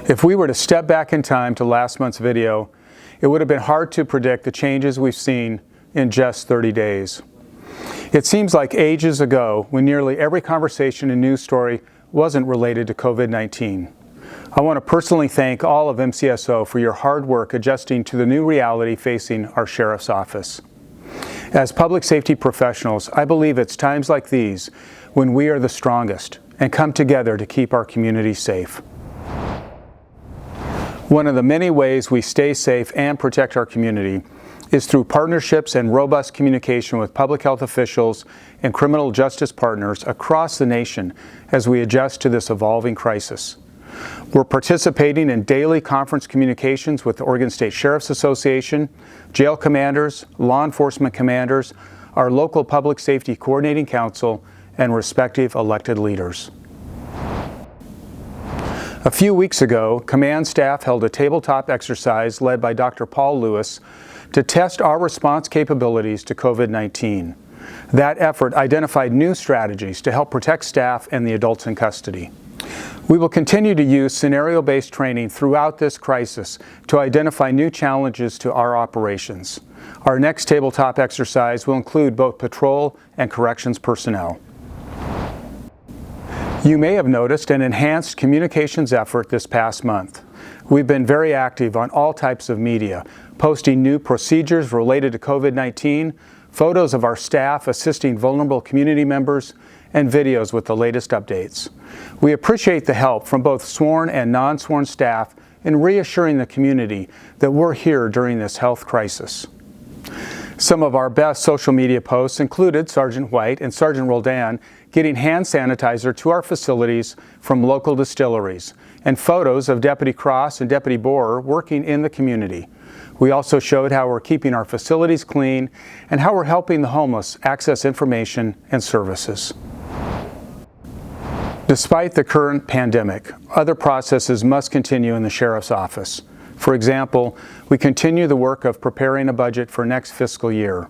If we were to step back in time to last month's video, it would have been hard to predict the changes we've seen in just 30 days. It seems like ages ago when nearly every conversation and news story wasn't related to COVID-19. I want to personally thank all of MCSO for your hard work adjusting to the new reality facing our sheriff's office. As public safety professionals, I believe it's times like these when we are the strongest and come together to keep our community safe. One of the many ways we stay safe and protect our community is through partnerships and robust communication with public health officials and criminal justice partners across the nation as we adjust to this evolving crisis. We're participating in daily conference communications with the Oregon State Sheriff's Association, jail commanders, law enforcement commanders, our local public safety coordinating council, and respective elected leaders. A few weeks ago, command staff held a tabletop exercise led by Dr. Paul Lewis to test our response capabilities to COVID-19. That effort identified new strategies to help protect staff and the adults in custody. We will continue to use scenario-based training throughout this crisis to identify new challenges to our operations. Our next tabletop exercise will include both patrol and corrections personnel. You may have noticed an enhanced communications effort this past month. We've been very active on all types of media, posting new procedures related to COVID-19, photos of our staff assisting vulnerable community members, and videos with the latest updates. We appreciate the help from both sworn and non-sworn staff in reassuring the community that we're here during this health crisis. Some of our best social media posts included Sergeant White and Sergeant Roldan getting hand sanitizer to our facilities from local distilleries, and photos of Deputy Cross and Deputy Borer working in the community. We also showed how we're keeping our facilities clean and how we're helping the homeless access information and services. Despite the current pandemic, other processes must continue in the Sheriff's Office. For example, we continue the work of preparing a budget for next fiscal year.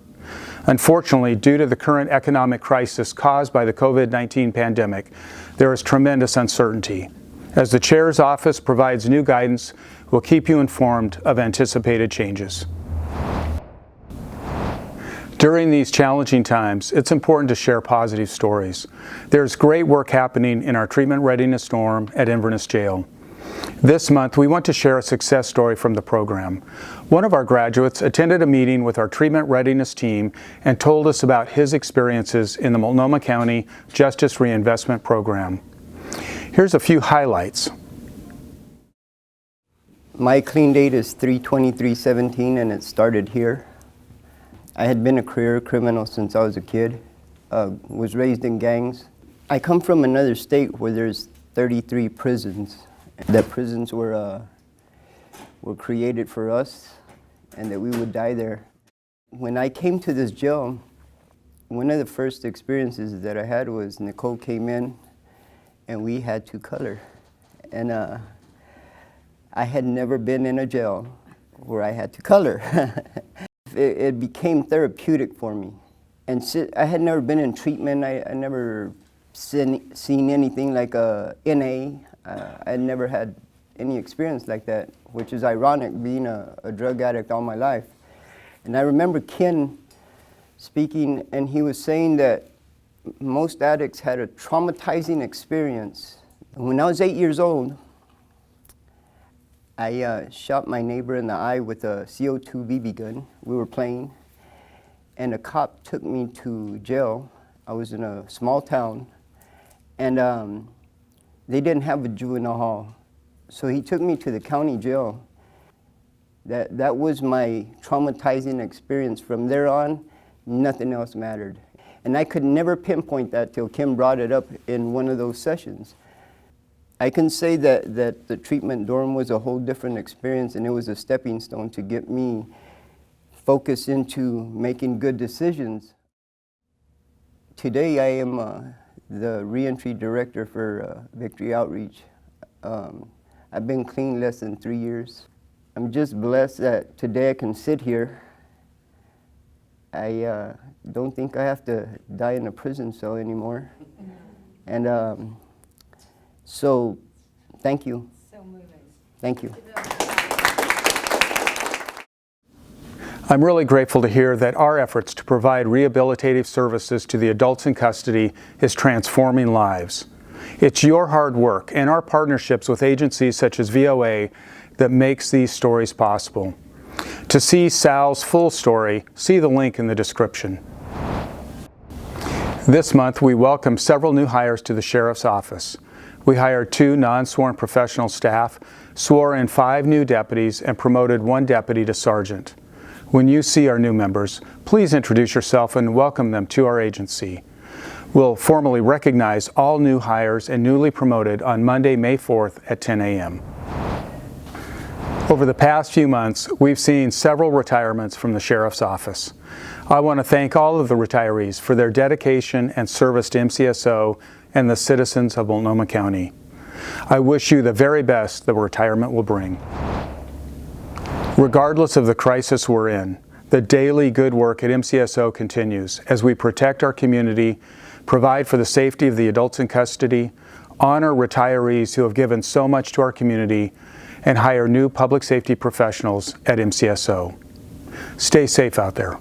Unfortunately, due to the current economic crisis caused by the COVID-19 pandemic, there is tremendous uncertainty. As the Chair's office provides new guidance, we'll keep you informed of anticipated changes. During these challenging times, it's important to share positive stories. There's great work happening in our treatment readiness dorm at Inverness Jail. This month, we want to share a success story from the program. One of our graduates attended a meeting with our treatment readiness team and told us about his experiences in the Multnomah County Justice Reinvestment Program. Here's a few highlights. My clean date is 3/23/17 and it started here. I had been a career criminal since I was a kid, was raised in gangs. I come from another state where there's 33 prisons. That prisons were created for us and that we would die there. When I came to this jail, one of the first experiences that I had was Nicole came in and we had to color. And I had never been in a jail where I had to color. It became therapeutic for me. And I had never been in treatment. I never seen anything like a NA. I had never had any experience like that, which is ironic, being a drug addict all my life. And I remember Ken speaking, and he was saying that most addicts had a traumatizing experience. When I was 8 years old, I shot my neighbor in the eye with a CO2 BB gun. We were playing, and a cop took me to jail. I was in a small town, and they didn't have a juvenile hall. So he took me to the county jail. That was my traumatizing experience. From there on, nothing else mattered. And I could never pinpoint that till Kim brought it up in one of those sessions. I can say that the treatment dorm was a whole different experience, and it was a stepping stone to get me focused into making good decisions. Today I am the reentry director for Victory Outreach. I've been clean less than 3 years. I'm just blessed that today I can sit here. I don't think I have to die in a prison cell anymore. And so, thank you. So moving. Thank you. I'm really grateful to hear that our efforts to provide rehabilitative services to the adults in custody is transforming lives. It's your hard work and our partnerships with agencies such as VOA that makes these stories possible. To see Sal's full story, see the link in the description. This month, we welcomed several new hires to the Sheriff's Office. We hired 2 non-sworn professional staff, swore in 5 new deputies, and promoted 1 deputy to sergeant. When you see our new members, please introduce yourself and welcome them to our agency. We'll formally recognize all new hires and newly promoted on Monday, May 4th at 10 a.m. Over the past few months, we've seen several retirements from the Sheriff's Office. I want to thank all of the retirees for their dedication and service to MCSO and the citizens of Multnomah County. I wish you the very best that retirement will bring. Regardless of the crisis we're in, the daily good work at MCSO continues as we protect our community, provide for the safety of the adults in custody, honor retirees who have given so much to our community, and hire new public safety professionals at MCSO. Stay safe out there.